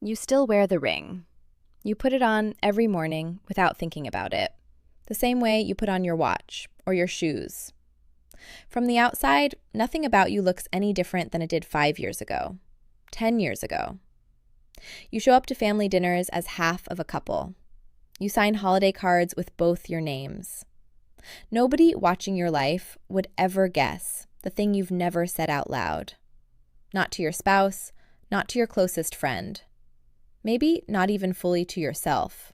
You still wear the ring. You put it on every morning without thinking about it, the same way you put on your watch or your shoes. From the outside, nothing about you looks any different than it did 5 years ago, 10 years ago. You show up to family dinners as half of a couple. You sign holiday cards with both your names. Nobody watching your life would ever guess the thing you've never said out loud. Not to your spouse, not to your closest friend. Maybe not even fully to yourself,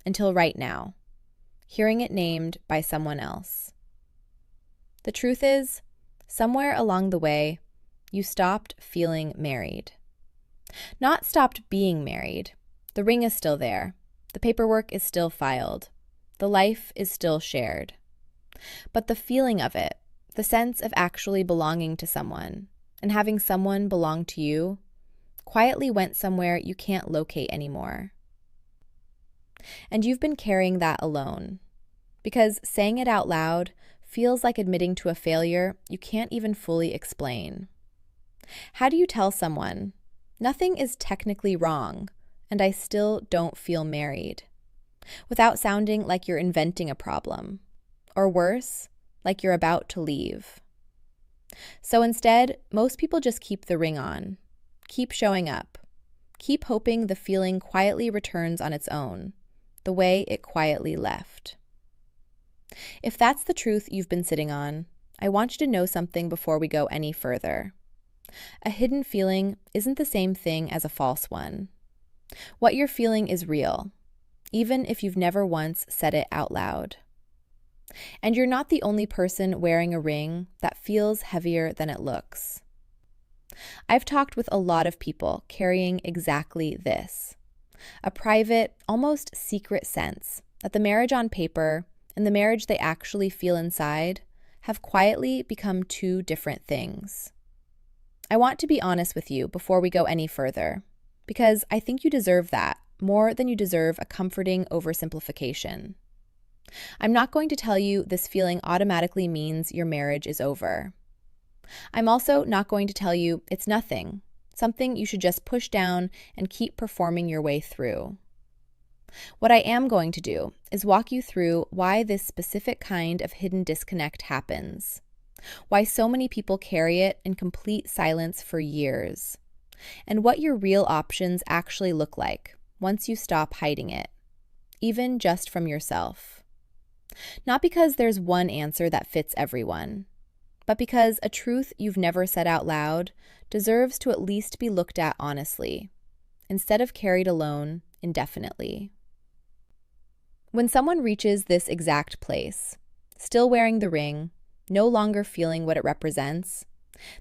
until right now, hearing it named by someone else. The truth is, somewhere along the way, you stopped feeling married. Not stopped being married. The ring is still there. The paperwork is still filed. The life is still shared. But the feeling of it, the sense of actually belonging to someone and having someone belong to you, quietly went somewhere you can't locate anymore. And you've been carrying that alone, because saying it out loud feels like admitting to a failure you can't even fully explain. How do you tell someone, "Nothing is technically wrong, and I still don't feel married," without sounding like you're inventing a problem, or worse, like you're about to leave? So instead, most people just keep the ring on. Keep showing up. Keep hoping the feeling quietly returns on its own, the way it quietly left. If that's the truth you've been sitting on, I want you to know something before we go any further. A hidden feeling isn't the same thing as a false one. What you're feeling is real, even if you've never once said it out loud. And you're not the only person wearing a ring that feels heavier than it looks. I've talked with a lot of people carrying exactly this, a private, almost secret sense that the marriage on paper and the marriage they actually feel inside have quietly become two different things. I want to be honest with you before we go any further, because I think you deserve that more than you deserve a comforting oversimplification. I'm not going to tell you this feeling automatically means your marriage is over. I'm also not going to tell you it's nothing, something you should just push down and keep performing your way through. What I am going to do is walk you through why this specific kind of hidden disconnect happens, why so many people carry it in complete silence for years, and what your real options actually look like once you stop hiding it, even just from yourself. Not because there's one answer that fits everyone, but because a truth you've never said out loud deserves to at least be looked at honestly, instead of carried alone indefinitely. When someone reaches this exact place, still wearing the ring, no longer feeling what it represents,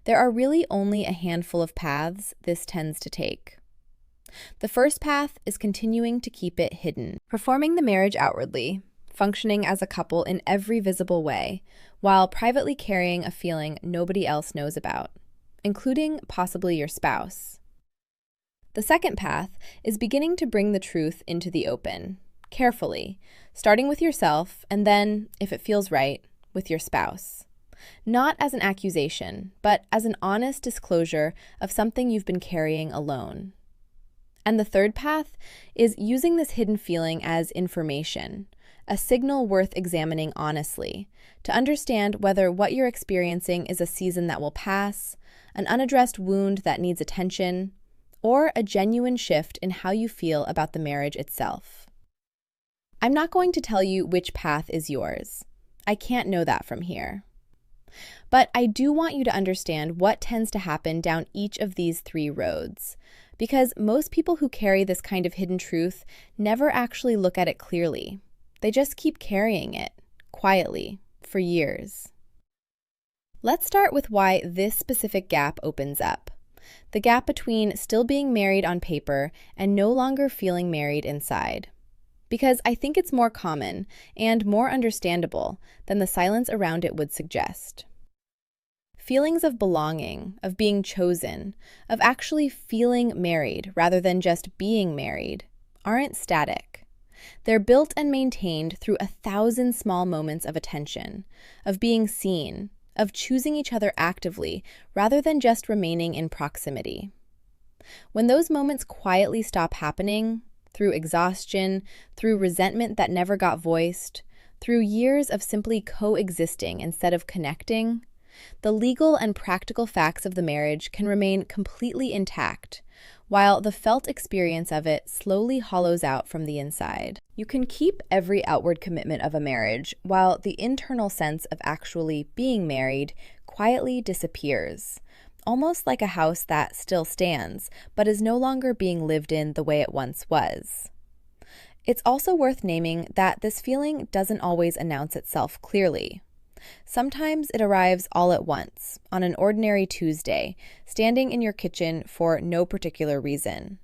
there are really only a handful of paths this tends to take. The first path is continuing to keep it hidden, performing the marriage outwardly, functioning as a couple in every visible way, while privately carrying a feeling nobody else knows about, including possibly your spouse. The second path is beginning to bring the truth into the open, carefully, starting with yourself and then, if it feels right, with your spouse. Not as an accusation, but as an honest disclosure of something you've been carrying alone. And the third path is using this hidden feeling as information, a signal worth examining honestly, to understand whether what you're experiencing is a season that will pass, an unaddressed wound that needs attention, or a genuine shift in how you feel about the marriage itself. I'm not going to tell you which path is yours. I can't know that from here. But I do want you to understand what tends to happen down each of these three roads, because most people who carry this kind of hidden truth never actually look at it clearly. They just keep carrying it, quietly, for years. Let's start with why this specific gap opens up. The gap between still being married on paper and no longer feeling married inside. Because I think it's more common and more understandable than the silence around it would suggest. Feelings of belonging, of being chosen, of actually feeling married rather than just being married, aren't static. They're built and maintained through 1,000 small moments of attention, of being seen, of choosing each other actively rather than just remaining in proximity. When those moments quietly stop happening, through exhaustion, through resentment that never got voiced, through years of simply coexisting instead of connecting, the legal and practical facts of the marriage can remain completely intact, while the felt experience of it slowly hollows out from the inside. You can keep every outward commitment of a marriage, while the internal sense of actually being married quietly disappears, almost like a house that still stands, but is no longer being lived in the way it once was. It's also worth naming that this feeling doesn't always announce itself clearly. Sometimes it arrives all at once, on an ordinary Tuesday, standing in your kitchen for no particular reason.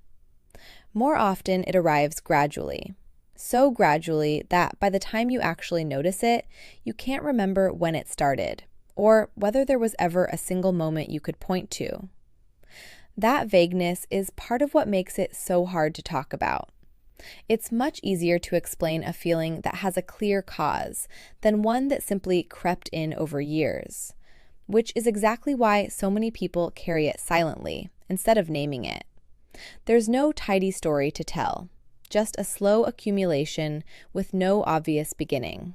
More often, it arrives gradually. So gradually that by the time you actually notice it, you can't remember when it started, or whether there was ever a single moment you could point to. That vagueness is part of what makes it so hard to talk about. It's much easier to explain a feeling that has a clear cause than one that simply crept in over years, which is exactly why so many people carry it silently instead of naming it. There's no tidy story to tell, just a slow accumulation with no obvious beginning.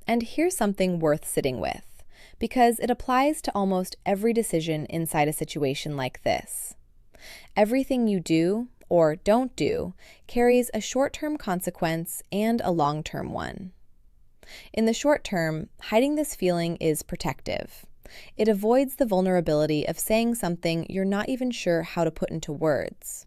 And here's something worth sitting with, because it applies to almost every decision inside a situation like this. Everything you do or don't do carries a short-term consequence and a long-term one. In the short term, hiding this feeling is protective. It avoids the vulnerability of saying something you're not even sure how to put into words.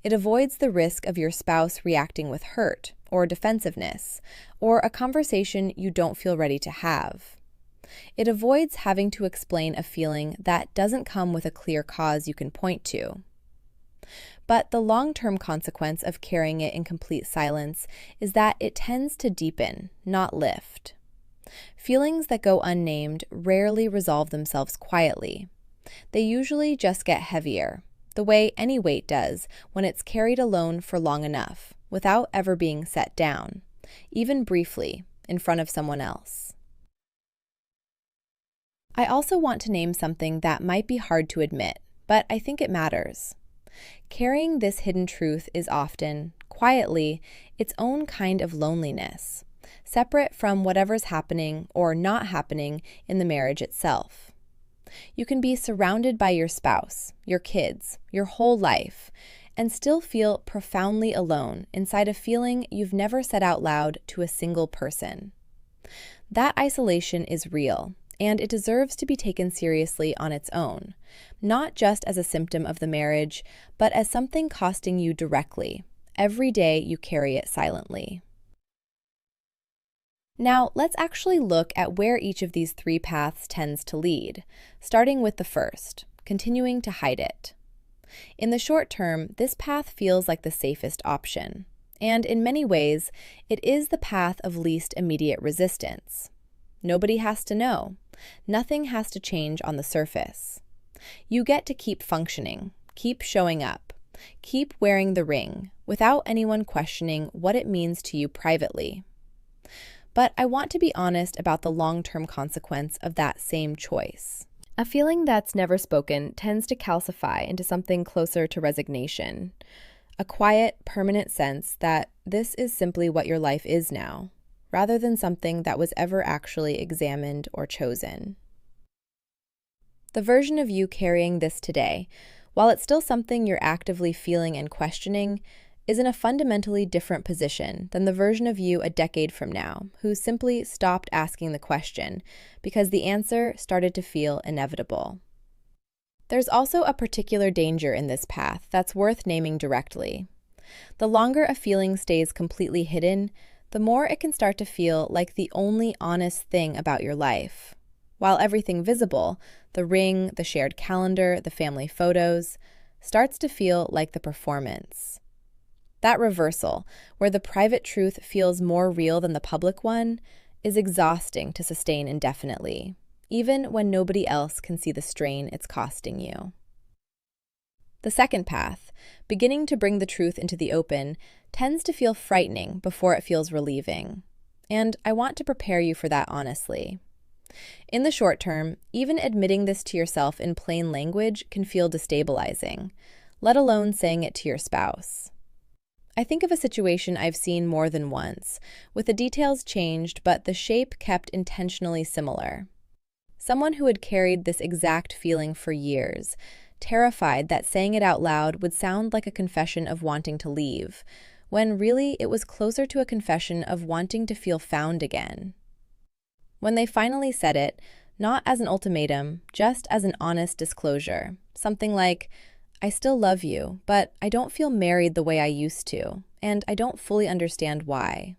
It avoids the risk of your spouse reacting with hurt or defensiveness, or a conversation you don't feel ready to have. It avoids having to explain a feeling that doesn't come with a clear cause you can point to. But the long-term consequence of carrying it in complete silence is that it tends to deepen, not lift. Feelings that go unnamed rarely resolve themselves quietly. They usually just get heavier, the way any weight does when it's carried alone for long enough, without ever being set down, even briefly, in front of someone else. I also want to name something that might be hard to admit, but I think it matters. Carrying this hidden truth is often, quietly, its own kind of loneliness, separate from whatever's happening or not happening in the marriage itself. You can be surrounded by your spouse, your kids, your whole life, and still feel profoundly alone inside a feeling you've never said out loud to a single person. That isolation is real, and it deserves to be taken seriously on its own, not just as a symptom of the marriage, but as something costing you directly. Every day you carry it silently. Now, let's actually look at where each of these three paths tends to lead, starting with the first, continuing to hide it. In the short term, this path feels like the safest option, and in many ways, it is the path of least immediate resistance. Nobody has to know. Nothing has to change on the surface. You get to keep functioning, keep showing up, keep wearing the ring, without anyone questioning what it means to you privately. But I want to be honest about the long-term consequence of that same choice. A feeling that's never spoken tends to calcify into something closer to resignation, a quiet, permanent sense that this is simply what your life is now, rather than something that was ever actually examined or chosen. The version of you carrying this today, while it's still something you're actively feeling and questioning, is in a fundamentally different position than the version of you a decade from now who simply stopped asking the question because the answer started to feel inevitable. There's also a particular danger in this path that's worth naming directly. The longer a feeling stays completely hidden, the more it can start to feel like the only honest thing about your life. While everything visible, the ring, the shared calendar, the family photos, starts to feel like the performance. That reversal, where the private truth feels more real than the public one, is exhausting to sustain indefinitely, even when nobody else can see the strain it's costing you. The second path, beginning to bring the truth into the open, tends to feel frightening before it feels relieving. And I want to prepare you for that honestly. In the short term, even admitting this to yourself in plain language can feel destabilizing, let alone saying it to your spouse. I think of a situation I've seen more than once, with the details changed but the shape kept intentionally similar. Someone who had carried this exact feeling for years, terrified that saying it out loud would sound like a confession of wanting to leave, when really it was closer to a confession of wanting to feel found again. When they finally said it, not as an ultimatum, just as an honest disclosure, something like, "I still love you, but I don't feel married the way I used to, and I don't fully understand why."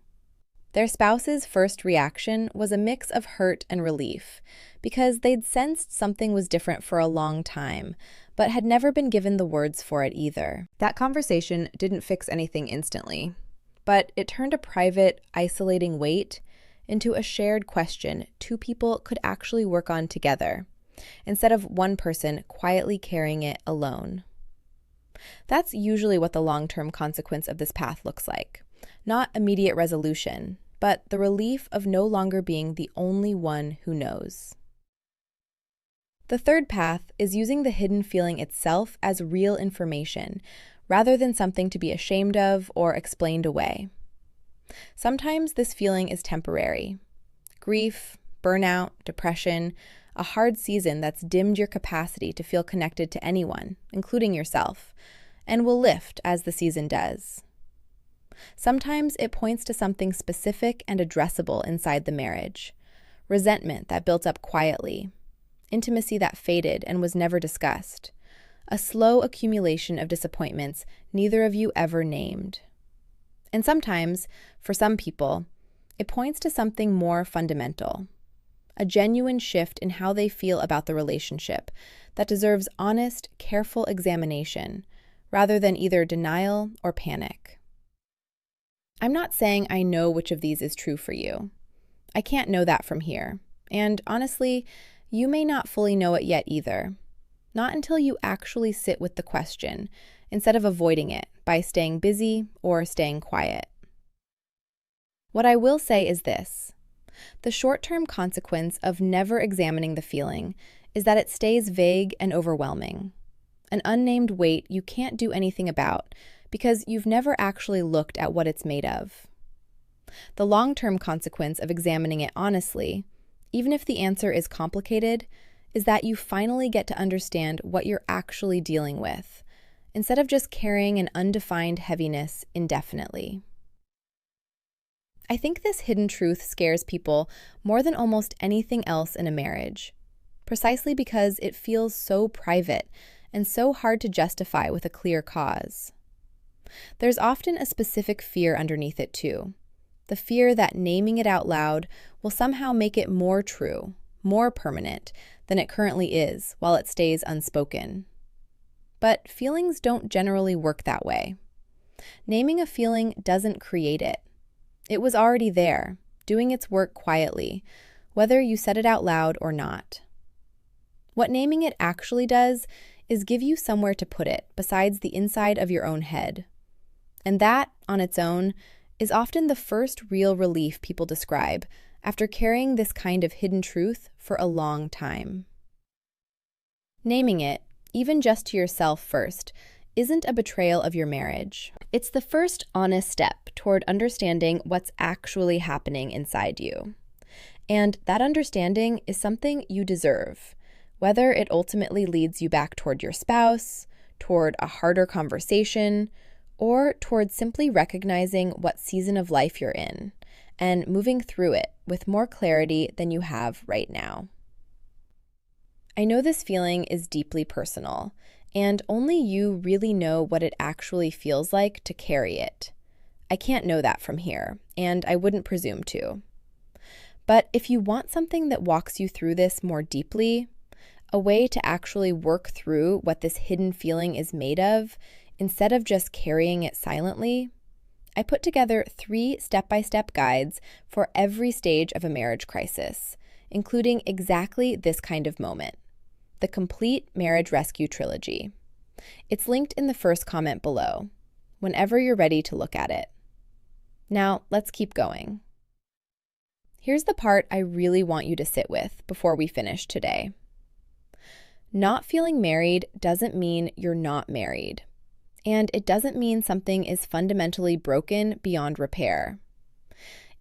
Their spouse's first reaction was a mix of hurt and relief, because they'd sensed something was different for a long time, but had never been given the words for it either. That conversation didn't fix anything instantly, but it turned a private, isolating weight into a shared question two people could actually work on together, instead of one person quietly carrying it alone. That's usually what the long-term consequence of this path looks like. Not immediate resolution, but the relief of no longer being the only one who knows. The third path is using the hidden feeling itself as real information, rather than something to be ashamed of or explained away. Sometimes this feeling is temporary. Grief, burnout, depression, a hard season that's dimmed your capacity to feel connected to anyone, including yourself, and will lift as the season does. Sometimes it points to something specific and addressable inside the marriage. Resentment that built up quietly, intimacy that faded and was never discussed, a slow accumulation of disappointments neither of you ever named. And sometimes, for some people, it points to something more fundamental, a genuine shift in how they feel about the relationship that deserves honest, careful examination, rather than either denial or panic. I'm not saying I know which of these is true for you. I can't know that from here, and honestly, you may not fully know it yet either. Not until you actually sit with the question, instead of avoiding it by staying busy or staying quiet. What I will say is this: the short-term consequence of never examining the feeling is that it stays vague and overwhelming. An unnamed weight you can't do anything about because you've never actually looked at what it's made of. The long-term consequence of examining it honestly, even if the answer is complicated, is that you finally get to understand what you're actually dealing with, instead of just carrying an undefined heaviness indefinitely. I think this hidden truth scares people more than almost anything else in a marriage, precisely because it feels so private and so hard to justify with a clear cause. There's often a specific fear underneath it too, the fear that naming it out loud will somehow make it more true, more permanent than it currently is while it stays unspoken. But feelings don't generally work that way. Naming a feeling doesn't create it. It was already there, doing its work quietly, whether you said it out loud or not. What naming it actually does is give you somewhere to put it besides the inside of your own head. And that, on its own, is often the first real relief people describe after carrying this kind of hidden truth for a long time. Naming it, even just to yourself first, isn't a betrayal of your marriage. It's the first honest step toward understanding what's actually happening inside you. And that understanding is something you deserve, whether it ultimately leads you back toward your spouse, toward a harder conversation, or toward simply recognizing what season of life you're in and moving through it with more clarity than you have right now. I know this feeling is deeply personal, and only you really know what it actually feels like to carry it. I can't know that from here, and I wouldn't presume to. But if you want something that walks you through this more deeply, a way to actually work through what this hidden feeling is made of, instead of just carrying it silently, I put together 3 step-by-step guides for every stage of a marriage crisis, including exactly this kind of moment: the Complete Marriage Rescue Trilogy. It's linked in the first comment below, whenever you're ready to look at it. Now, let's keep going. Here's the part I really want you to sit with before we finish today. Not feeling married doesn't mean you're not married. And it doesn't mean something is fundamentally broken beyond repair.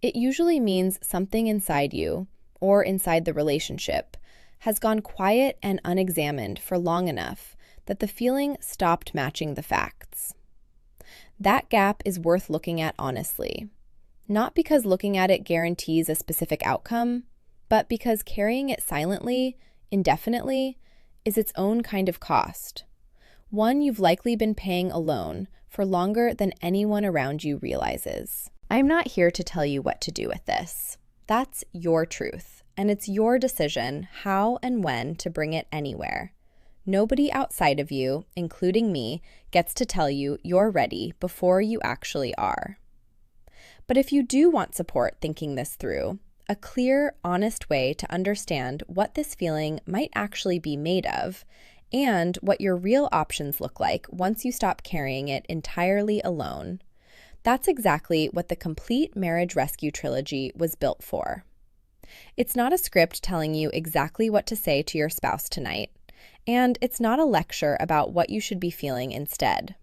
It usually means something inside you, or inside the relationship, has gone quiet and unexamined for long enough that the feeling stopped matching the facts. That gap is worth looking at honestly. Not because looking at it guarantees a specific outcome, but because carrying it silently, indefinitely, is its own kind of cost. One you've likely been paying alone for longer than anyone around you realizes. I'm not here to tell you what to do with this. That's your truth, and it's your decision how and when to bring it anywhere. Nobody outside of you, including me, gets to tell you you're ready before you actually are. But if you do want support thinking this through, a clear, honest way to understand what this feeling might actually be made of, and what your real options look like once you stop carrying it entirely alone. That's exactly what the Complete Marriage Rescue Trilogy was built for. It's not a script telling you exactly what to say to your spouse tonight, and it's not a lecture about what you should be feeling instead.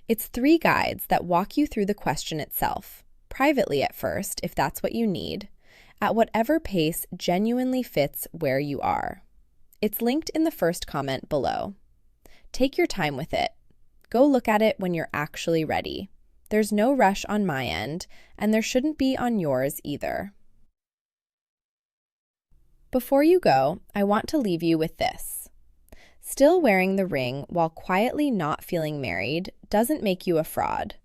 It's 3 guides that walk you through the question itself, privately at first, if that's what you need, at whatever pace genuinely fits where you are. It's linked in the first comment below. Take your time with it. Go look at it when you're actually ready. There's no rush on my end, and there shouldn't be on yours either. Before you go, I want to leave you with this. Still wearing the ring while quietly not feeling married doesn't make you a fraud,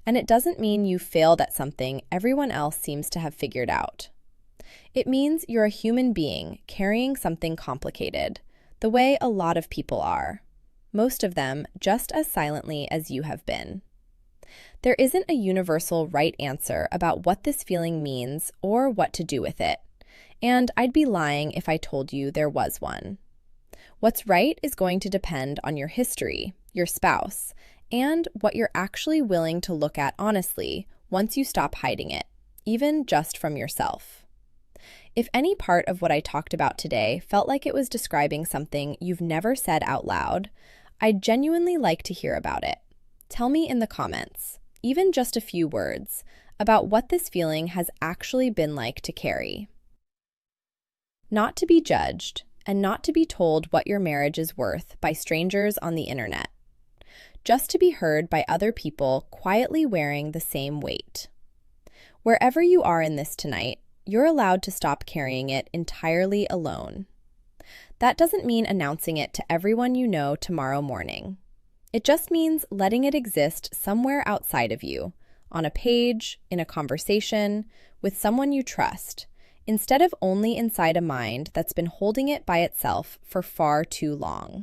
and it doesn't mean you failed at something everyone else seems to have figured out. It means you're a human being carrying something complicated, the way a lot of people are, most of them just as silently as you have been. There isn't a universal right answer about what this feeling means or what to do with it, and I'd be lying if I told you there was one. What's right is going to depend on your history, your spouse, and what you're actually willing to look at honestly once you stop hiding it, even just from yourself. If any part of what I talked about today felt like it was describing something you've never said out loud, I'd genuinely like to hear about it. Tell me in the comments, even just a few words, about what this feeling has actually been like to carry. Not to be judged, and not to be told what your marriage is worth by strangers on the internet. Just to be heard by other people quietly wearing the same weight. Wherever you are in this tonight, you're allowed to stop carrying it entirely alone. That doesn't mean announcing it to everyone you know tomorrow morning. It just means letting it exist somewhere outside of you, on a page, in a conversation, with someone you trust, instead of only inside a mind that's been holding it by itself for far too long.